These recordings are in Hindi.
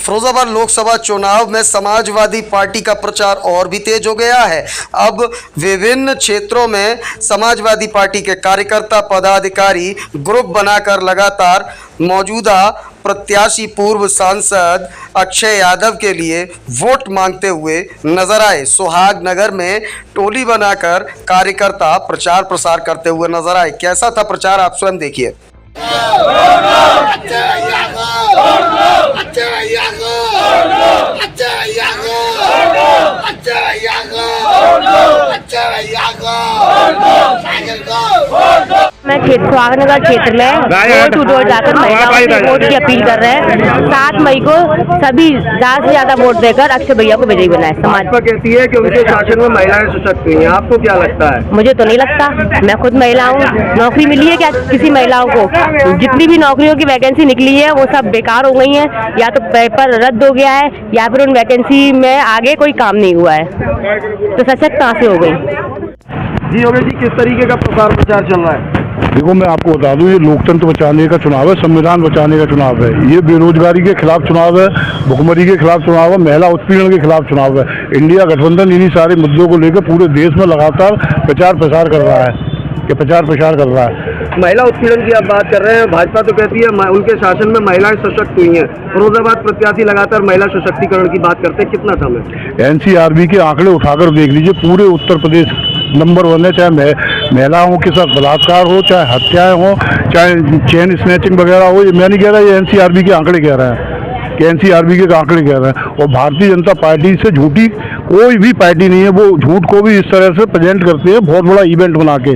फिरोजाबाद लोकसभा चुनाव में समाजवादी पार्टी का प्रचार और भी तेज हो गया है। अब विभिन्न क्षेत्रों में समाजवादी पार्टी के कार्यकर्ता पदाधिकारी ग्रुप बनाकर लगातार मौजूदा प्रत्याशी पूर्व सांसद अक्षय यादव के लिए वोट मांगते हुए नजर आए। सुहागनगर में टोली बनाकर कार्यकर्ता प्रचार प्रसार करते हुए नजर आए। कैसा था प्रचार, आप स्वयं देखिए। मैं सुहागनगर क्षेत्र में डोर टू डोर जाकर महिलाओं से वोट की अपील कर रहे हैं। 7 मई को सभी ज्यादा से ज्यादा वोट देकर अक्षय भैया को विजयी बनाए। समाज कहती है कि उनके शासन में महिलाएं सशक्त हुई हैं, आपको क्या लगता है? मुझे तो नहीं लगता, मैं खुद महिला हूँ। नौकरी मिली है क्या किसी महिलाओं को? जितनी भी नौकरियों की वैकेंसी निकली है वो सब बेकार हो गई है, या तो पेपर रद्द हो गया है या फिर उन वैकेंसी में आगे कोई काम नहीं हुआ है, तो सशक्त कहाँ से हो गई? जी योगेश जी, किस तरीके का प्रचार चल रहा है? देखो, मैं आपको बता दूं, ये लोकतंत्र बचाने का चुनाव है, संविधान बचाने का चुनाव है। ये बेरोजगारी के खिलाफ चुनाव है, भुखमरी के खिलाफ चुनाव है, महिला उत्पीड़न के खिलाफ चुनाव है। इंडिया गठबंधन इन्हीं सारे मुद्दों को लेकर पूरे देश में लगातार प्रचार प्रसार कर रहा है। महिला उत्पीड़न की आप बात कर रहे हैं, भाजपा तो कहती है उनके शासन में महिलाएं सशक्त हुई हैं। फिरोजाबाद प्रत्याशी लगातार महिला सशक्तिकरण की बात करते हैं, कितना समय? NCRB के आंकड़े उठाकर देख लीजिए, पूरे उत्तर प्रदेश नंबर 1 है। चाहे महिलाओं के साथ बलात्कार हो, चाहे हत्याएं हो, चाहे चेन स्नैचिंग वगैरह हो। ये मैं नहीं कह रहा, ये NCRB के आंकड़े कह रहे हैं कि NCRB के आंकड़े कह रहे हैं। और भारतीय जनता पार्टी से झूठी कोई भी पार्टी नहीं है। वो झूठ को भी इस तरह से प्रेजेंट करते हैं, बहुत बड़ा इवेंट बना के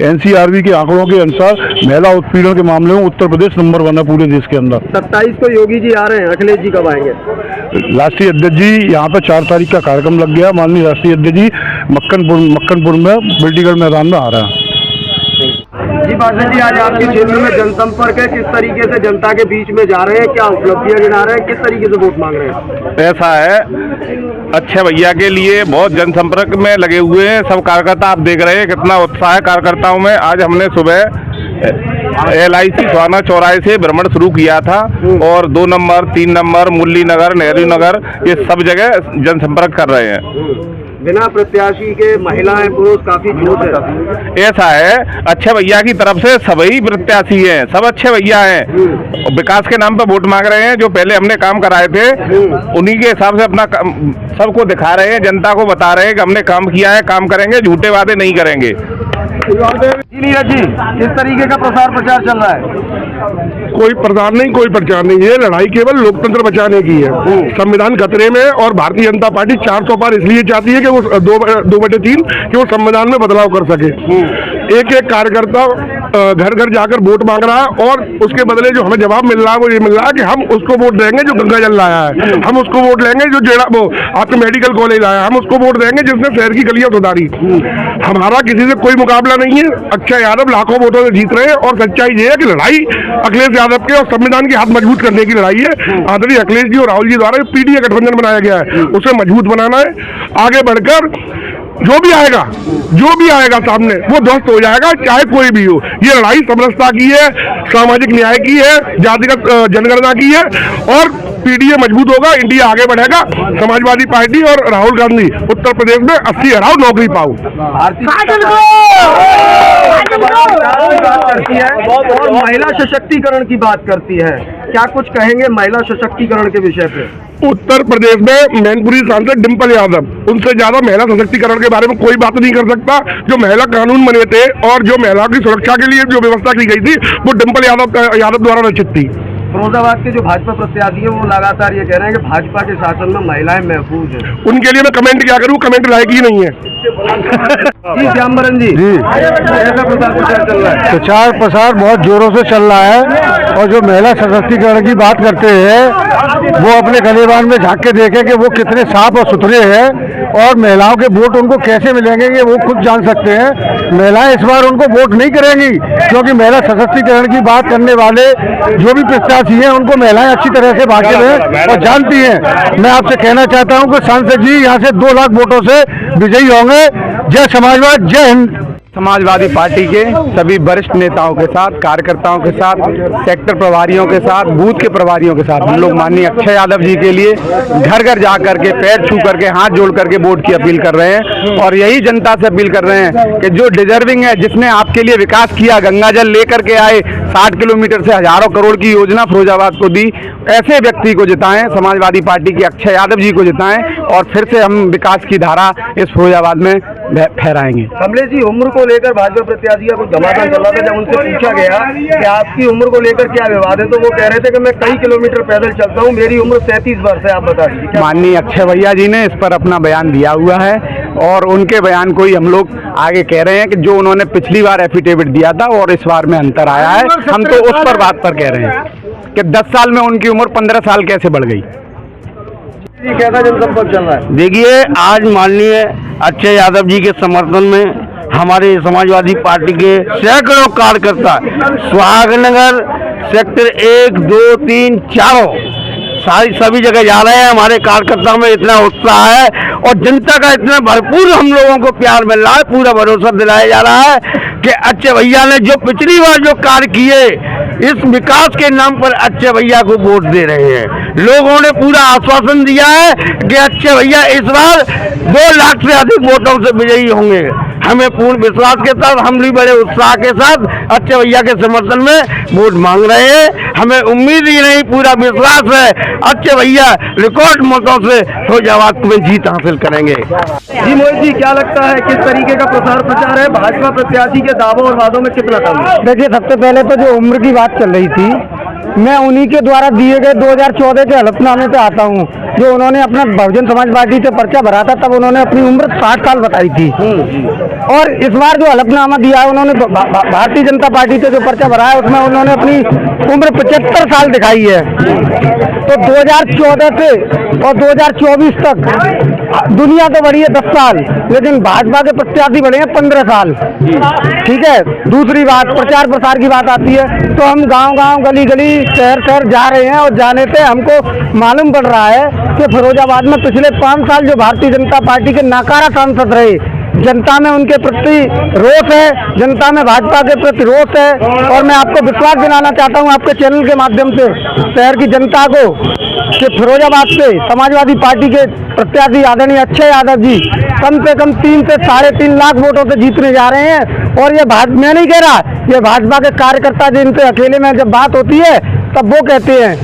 NCRB के आंकड़ों के अनुसार महिला उत्पीड़न के मामले में उत्तर प्रदेश नंबर 1 है पूरे देश के अंदर। 27 को योगी जी आ रहे हैं, अखिलेश जी कब आएंगे? राष्ट्रीय अध्यक्ष जी यहाँ पर 4 तारीख का कार्यक्रम लग गया। माननीय राष्ट्रीय अध्यक्ष जी मक्कनपुर में बिल्टीगढ़ मैदान में आ रहा है। जी पार्षद जी, आज आपके क्षेत्र में जनसंपर्क है, किस तरीके से जनता के बीच में जा रहे हैं, क्या उपलब्धियां गिना रहे हैं, किस तरीके से वोट मांग रहे हैं? ऐसा है, अक्षय भैया के लिए बहुत जनसंपर्क में लगे हुए हैं सब कार्यकर्ता। आप देख रहे हैं कितना उत्साह है कार्यकर्ताओं में। आज हमने सुबह LIC स्वाना चौराहे से भ्रमण शुरू किया था और 2 नंबर 3 नंबर मुरली नगर, नेहरू नगर, ये सब जगह जनसंपर्क कर रहे हैं। बिना प्रत्याशी के महिलाएं पुरुष काफी जुट है। ऐसा है, अक्षय भैया की तरफ से सभी प्रत्याशी हैं, सब अच्छे भैया हैं। विकास के नाम पर वोट मांग रहे हैं। जो पहले हमने काम कराए थे उन्हीं के हिसाब से अपना सबको दिखा रहे हैं, जनता को बता रहे हैं कि हमने काम किया है, काम करेंगे, झूठे वादे नहीं करेंगे। नीरज जी, किस तरीके का प्रचार चल रहा है? कोई प्रचार नहीं, कोई प्रचार नहीं। ये लड़ाई केवल लोकतंत्र बचाने की है। संविधान खतरे में और भारतीय जनता पार्टी 400 पार इसलिए चाहती है कि वो 2/3 कि वो संविधान में बदलाव कर सके। एक कार्यकर्ता घर घर जाकर वोट मांग रहा है और उसके बदले जो हमें जवाब मिल रहा है वो ये मिल रहा है कि हम उसको वोट देंगे जो गंगा जल लाया है, हम उसको वोट लेंगे जो आपके मेडिकल कॉलेज लाया है, हम उसको वोट देंगे जिसने शहर की गलियां सुधारी। हमारा किसी से कोई मुकाबला नहीं है। अक्षय यादव लाखों वोटों से जीत रहे हैं और सच्चाई ये है कि लड़ाई अखिलेश यादव के और संविधान के हाथ मजबूत करने की लड़ाई है। आदरणीय अखिलेश जी और राहुल जी द्वारा PDA गठबंधन बनाया गया है, उसे मजबूत बनाना है। आगे बढ़कर जो भी आएगा सामने वो ध्वस्त हो जाएगा, चाहे कोई भी हो। ये लड़ाई समरसता की है, सामाजिक न्याय की है, जातिगत जनगणना की है और PDA मजबूत होगा, इंडिया आगे बढ़ेगा। समाजवादी पार्टी और राहुल गांधी उत्तर प्रदेश में 80 हराओ, नौकरी पाओ। करती है और महिला सशक्तिकरण की बात करती है, क्या कुछ कहेंगे महिला सशक्तिकरण के विषय पे? उत्तर प्रदेश में मैनपुरी सांसद डिम्पल यादव, उनसे ज्यादा महिला सशक्तिकरण के बारे में कोई बात नहीं कर सकता। जो महिला कानून बने थे और जो महिलाओं की सुरक्षा के लिए जो व्यवस्था की गई थी वो डिम्पल यादव द्वारा रचित थी। फिरोजाबाद के जो भाजपा प्रत्याशी है वो लगातार ये कह रहे हैं कि भाजपा के शासन में महिलाएं महफूज हैं। उनके लिए मैं कमेंट क्या करूं, कमेंट लायक ही नहीं है। जी श्यामबरन जी, कैसा प्रचार चल रहा है? प्रचार प्रसार बहुत जोरों से चल रहा है और जो महिला सशक्तिकरण की बात करते हैं वो अपने गलेबान में झांक के देखें कि वो कितने साफ और सुथरे हैं और महिलाओं के वोट उनको कैसे मिलेंगे ये वो खुद जान सकते हैं। महिलाएं इस बार उनको वोट नहीं करेंगी क्योंकि महिला सशक्तिकरण की बात करने वाले जो भी प्रत्याशी हैं उनको महिलाएं अच्छी तरह से वाकिफ हैं और जानती हैं। मैं आपसे कहना चाहता हूं कि सांसद जी यहाँ से 2 लाख वोटों से विजयी होंगे। जय समाजवाद, जय हिंद। समाजवादी पार्टी के सभी वरिष्ठ नेताओं के साथ, कार्यकर्ताओं के साथ, सेक्टर प्रभारियों के साथ, बूथ के प्रभारियों के साथ हम लोग माननीय अक्षय यादव जी के लिए घर घर जा करके, पैर छू करके, हाथ जोड़ करके वोट की अपील कर रहे हैं। और यही जनता से अपील कर रहे हैं कि जो डिजर्विंग है, जिसने आपके लिए विकास किया, गंगा जल लेकर के आए, 60 किलोमीटर से हजारों करोड़ की योजना फिरोजाबाद को दी, ऐसे व्यक्ति को जिताएं, समाजवादी पार्टी के अक्षय यादव जी को जिताएं और फिर से हम विकास की धारा इस फिरोजाबाद में फहराएंगे। कमलेश जी, उम्र को लेकर भाजपा प्रत्याशी का कुछ घमासान चल रहा था। जब उनसे पूछा गया कि आपकी उम्र को लेकर क्या विवाद है, तो वो कह रहे थे कि मैं कई किलोमीटर पैदल चलता हूँ, मेरी उम्र 37 वर्ष है। आप बता दीजिए। माननीय अक्षय भैया जी ने इस पर अपना बयान दिया हुआ है और उनके बयान को ही हम लोग आगे कह रहे हैं कि जो उन्होंने पिछली बार एफिडेविट दिया था और इस बार में अंतर आया है, हम तो उस पर बात पर कह रहे हैं कि 10 साल में उनकी उम्र 15 साल कैसे बढ़ गई। कैसा जनसंपर्क चल रहा है? देखिए, आज माननीय अक्षय यादव जी के समर्थन में हमारे समाजवादी पार्टी के सैकड़ों कार्यकर्ता सुहागनगर सेक्टर 1, 2, 3, 4 सभी जगह जा रहे हैं। हमारे कार्यकर्ताओं में इतना उत्साह है और जनता का इतना भरपूर हम लोगों को प्यार मिल रहा है, पूरा भरोसा दिलाया जा रहा है कि अक्षय भैया ने जो पिछली बार जो कार्य किए, इस विकास के नाम पर अक्षय भैया को वोट दे रहे हैं। लोगों ने पूरा आश्वासन दिया है कि अक्षय भैया इस बार 2 लाख से अधिक वोटों से विजयी होंगे। हमें पूर्ण विश्वास के साथ, हम भी बड़े उत्साह के साथ अक्षय भैया के समर्थन में वोट मांग रहे हैं। हमें उम्मीद ही नहीं, पूरा विश्वास है अक्षय भैया रिकॉर्ड मतों से फिरोजाबाद में जीत हासिल करेंगे। जी मोहित जी, क्या लगता है किस तरीके का प्रचार प्रचार है? भाजपा प्रत्याशी के दावों और वादों में कितना दम है? देखिए, सबसे पहले तो जो उम्र की बात चल रही थी, मैं उन्हीं के द्वारा दिए गए 2014 के हलफनामे पे आता हूँ। जो उन्होंने अपना बहुजन समाज पार्टी से पर्चा भरा था, तब उन्होंने अपनी उम्र 60 साल बताई थी। और इस बार जो हलफनामा दिया है उन्होंने, भारतीय जनता पार्टी से जो पर्चा भरा है, उसमें उन्होंने अपनी उम्र 75 साल दिखाई है। तो 2014 से और 2024 तक दुनिया तो बढ़ी है 10 साल, लेकिन भाजपा के प्रत्याशी बढ़े हैं 15 साल। ठीक है। दूसरी बात, प्रचार प्रसार की बात आती है तो हम गांव-गांव, गली-गली, शहर-शहर जा रहे हैं और जाने से हमको मालूम पड़ रहा है कि फिरोजाबाद में पिछले 5 साल जो भारतीय जनता पार्टी के नाकारा सांसद रहे, जनता में उनके प्रति रोष है, जनता में भाजपा के प्रति रोष है। और मैं आपको विश्वास दिलाना चाहता हूं आपके चैनल के माध्यम से शहर की जनता को कि फिरोजाबाद से समाजवादी पार्टी के प्रत्याशी आदरणीय अक्षय यादव जी कम से कम 3 से 3.5 लाख वोटों से जीतने जा रहे हैं। और ये मैं नहीं कह रहा, ये भाजपा के कार्यकर्ता जिनसे अकेले में जब बात होती है तब वो कहते हैं,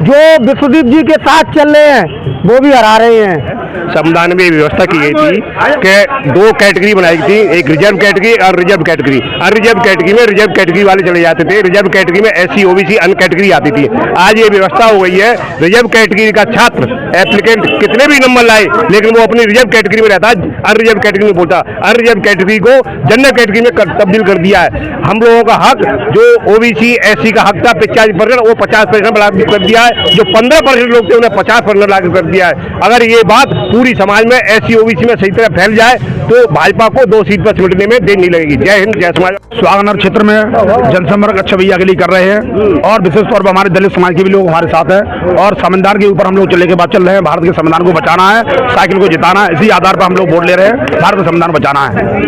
जो विश्वदीप जी के साथ चल रहे हैं वो भी हरा रहे हैं। संविधान में व्यवस्था की गई थी कि 2 कैटेगरी बनाई गई थी, एक रिजर्व कैटेगरी और रिजर्व कैटेगरी। अनरिजर्व कैटेगरी में रिजर्व कैटेगरी वाले चले जाते थे, रिजर्व कैटेगरी में SC OBC अन कैटेगरी आती थी। आज ये व्यवस्था हो गई है, रिजर्व कैटेगरी का छात्र एप्लीकेंट कितने भी नंबर लाए, लेकिन वो अपनी रिजर्व कैटेगरी में रहता है, अनरिजर्व कैटेगरी में बोलता। अनरिजर्व कैटेगरी को जनरल कैटेगरी में तब्दील कर दिया है। हम लोगों का हक, जो OBC SC का हक था 45%, वो 50% बढ़ा कर दिया है। जो 15% लोग थे उन्हें 50% लागू कर दिया है। अगर ये बात पूरी समाज में SC OBC में सही तरह फैल जाए तो भाजपा को 2 सीट पर सिमटने में देर नहीं लगेगी। जय हिंद, जय समाज। सुहागनगर क्षेत्र में जनसंपर्क अक्षय भैया के लिए कर रहे हैं और विशेष तौर पर हमारे दलित समाज के भी लोग हमारे साथ हैं और संविधान के ऊपर हम लोग चलने के बाद चल रहे हैं। भारत के संविधान को बचाना है, साइकिल को जिताना है, इसी आधार पर हम लोग वोट ले रहे हैं। भारत का संविधान बचाना है।